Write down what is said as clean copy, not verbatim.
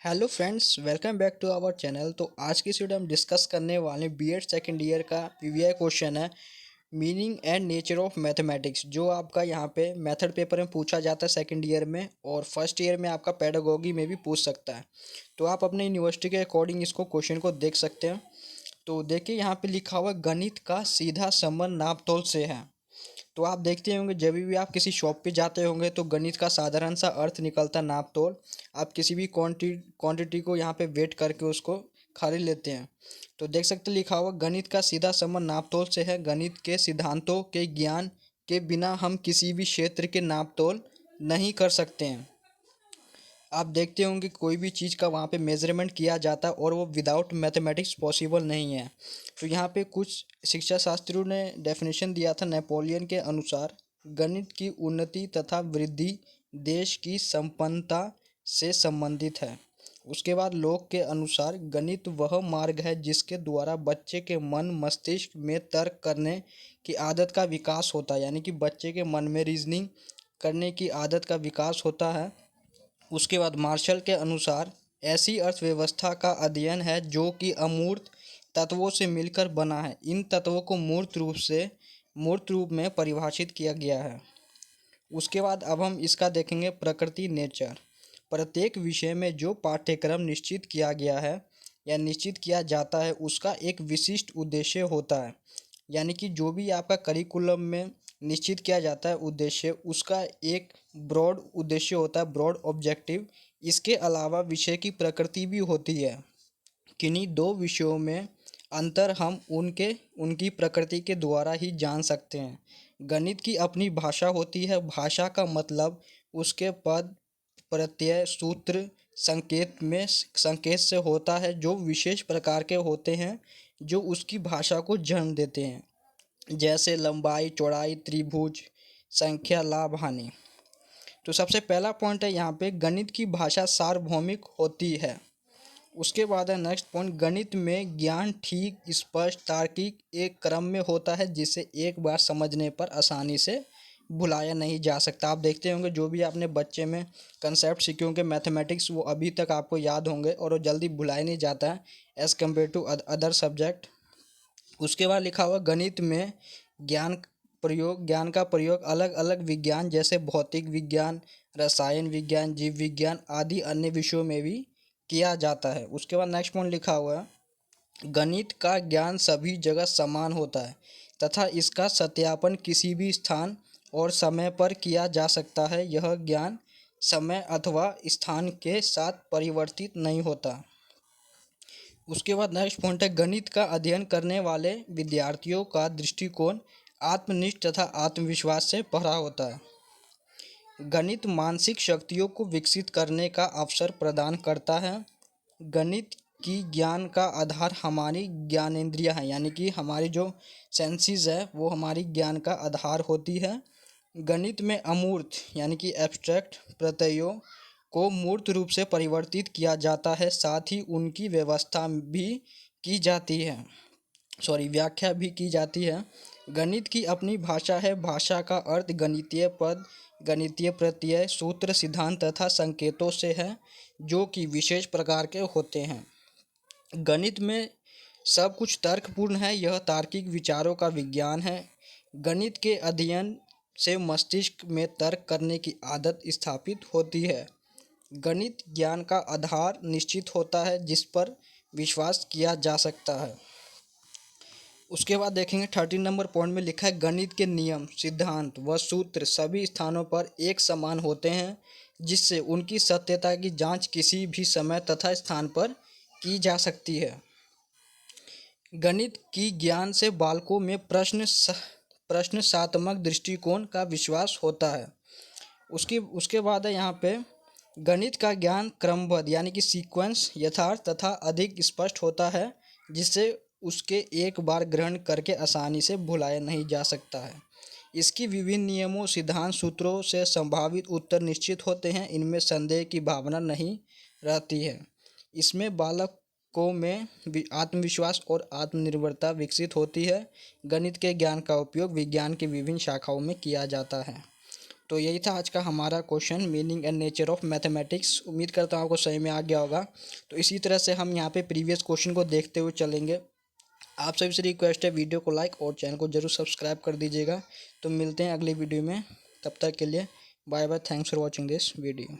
Hello friends, welcome back to our channel. तो आज की इस वीडियो हम डिस्कस करने वाले बीएड सेकेंड ईयर का पीवीआई क्वेश्चन है, meaning and nature of mathematics, जो आपका यहाँ पे मेथड पेपर में पूछा जाता है सेकेंड ईयर में, और फर्स्ट ईयर में आपका पेडागोगी में भी पूछ सकता है। तो आप अपने यूनिवर्सिटी के अकॉर्डिंग इसको क्वेश्चन को देख सकते हैं। तो देखिए, यहाँ पे लिखा हुआ है, गणित का सीधा संबंध नापतोल से है। तो आप देखते होंगे, जब भी आप किसी शॉप पे जाते होंगे तो गणित का साधारण सा अर्थ निकलता है नाप तोल। आप किसी भी क्वांटिटी को यहाँ पे वेट करके उसको खरीद लेते हैं। तो देख सकते लिखा हुआ, गणित का सीधा संबंध नाप तोल से है। गणित के सिद्धांतों के ज्ञान के बिना हम किसी भी क्षेत्र के नाप तोल नहीं कर सकते हैं। आप देखते होंगे, कोई भी चीज़ का वहाँ पे मेजरमेंट किया जाता है और वो विदाउट मैथमेटिक्स पॉसिबल नहीं है। तो यहाँ पे कुछ शिक्षा शास्त्रियों ने डेफिनेशन दिया था नेपोलियन के अनुसार, गणित की उन्नति तथा वृद्धि देश की संपन्नता से संबंधित है। उसके बाद लोक के अनुसार, गणित वह मार्ग है जिसके द्वारा बच्चे के मन मस्तिष्क में तर्क करने की आदत का विकास होता है। यानी कि बच्चे के मन में रीजनिंग करने की आदत का विकास होता है। उसके बाद मार्शल के अनुसार, ऐसी अर्थव्यवस्था का अध्ययन है जो कि अमूर्त तत्वों से मिलकर बना है। इन तत्वों को मूर्त रूप में परिभाषित किया गया है। उसके बाद अब हम इसका देखेंगे प्रकृति, नेचर। प्रत्येक विषय में जो पाठ्यक्रम निश्चित किया गया है या निश्चित किया जाता है, उसका एक विशिष्ट उद्देश्य होता है। यानी कि जो भी आपका करिकुलम में निश्चित किया जाता है उद्देश्य, उसका एक ब्रॉड उद्देश्य होता है, ब्रॉड ऑब्जेक्टिव। इसके अलावा विषय की प्रकृति भी होती है। किन्हीं दो विषयों में अंतर हम उनकी प्रकृति के द्वारा ही जान सकते हैं। गणित की अपनी भाषा होती है। भाषा का मतलब उसके पद, प्रत्यय, सूत्र, संकेत से होता है, जो विशेष प्रकार के होते हैं, जो उसकी भाषा को जन्म देते हैं, जैसे लंबाई, चौड़ाई, त्रिभुज, संख्या, लाभ, हानि। तो सबसे पहला पॉइंट है यहाँ पे, गणित की भाषा सार्वभौमिक होती है। उसके बाद है नेक्स्ट पॉइंट, गणित में ज्ञान ठीक, स्पष्ट, तार्किक एक क्रम में होता है, जिसे एक बार समझने पर आसानी से भुलाया नहीं जा सकता। आप देखते होंगे, जो भी आपने बच्चे में कंसेप्ट सीखे होंगे मैथमेटिक्स, वो अभी तक आपको याद होंगे और वो जल्दी भुलाया नहीं जाता है as compare to other subject. उसके बाद लिखा हुआ, गणित में ज्ञान का प्रयोग अलग अलग विज्ञान जैसे भौतिक विज्ञान, रसायन विज्ञान, जीव विज्ञान आदि अन्य विषयों में भी किया जाता है। उसके बाद नेक्स्ट पॉइंट लिखा हुआ है, गणित का ज्ञान सभी जगह समान होता है तथा इसका सत्यापन किसी भी स्थान और समय पर किया जा सकता है। यह ज्ञान समय अथवा स्थान के साथ परिवर्तित नहीं होता। उसके बाद नेक्स्ट पॉइंट है, गणित का अध्ययन करने वाले विद्यार्थियों का दृष्टिकोण आत्मनिष्ठ तथा आत्मविश्वास से भरा होता है। गणित मानसिक शक्तियों को विकसित करने का अवसर प्रदान करता है। गणित की ज्ञान का आधार हमारी ज्ञानेंद्रियां हैं, यानी कि हमारी जो सेंसेस है वो हमारी ज्ञान का आधार होती है। गणित में अमूर्त यानी कि एब्स्ट्रैक्ट प्रत्ययों को मूर्त रूप से परिवर्तित किया जाता है, साथ ही उनकी व्यवस्था भी की जाती है, व्याख्या भी की जाती है। गणित की अपनी भाषा है। भाषा का अर्थ गणितीय पद, गणितीय प्रत्यय, सूत्र, सिद्धांत तथा संकेतों से है, जो कि विशेष प्रकार के होते हैं। गणित में सब कुछ तर्कपूर्ण है। यह तार्किक विचारों का विज्ञान है। गणित के अध्ययन से मस्तिष्क में तर्क करने की आदत स्थापित होती है। गणित ज्ञान का आधार निश्चित होता है, जिस पर विश्वास किया जा सकता है। उसके बाद देखेंगे 13 नंबर पॉइंट में लिखा है, गणित के नियम, सिद्धांत व सूत्र सभी स्थानों पर एक समान होते हैं, जिससे उनकी सत्यता की जांच किसी भी समय तथा स्थान पर की जा सकती है। गणित की ज्ञान से बालकों में प्रश्नात्मक दृष्टिकोण का विश्वास होता है। उसके बाद है यहाँ पे, गणित का ज्ञान क्रमबद्ध यानी कि सीक्वेंस, यथार्थ तथा अधिक स्पष्ट होता है, जिससे उसके एक बार ग्रहण करके आसानी से भुलाया नहीं जा सकता है। इसकी विभिन्न नियमों, सिद्धांत, सूत्रों से संभावित उत्तर निश्चित होते हैं। इनमें संदेह की भावना नहीं रहती है। इसमें बालकों में आत्मविश्वास और आत्मनिर्भरता विकसित होती है। गणित के ज्ञान का उपयोग विज्ञान की विभिन्न शाखाओं में किया जाता है। तो यही था आज का हमारा question, meaning and nature of mathematics. उम्मीद करता हूँ आपको सही में आ गया होगा। तो इसी तरह से हम यहाँ पे प्रीवियस क्वेश्चन को देखते हुए चलेंगे। आप सभी से रिक्वेस्ट है, वीडियो को लाइक और चैनल को जरूर सब्सक्राइब कर दीजिएगा। तो मिलते हैं अगली वीडियो में, तब तक के लिए bye bye. Thanks for watching this video.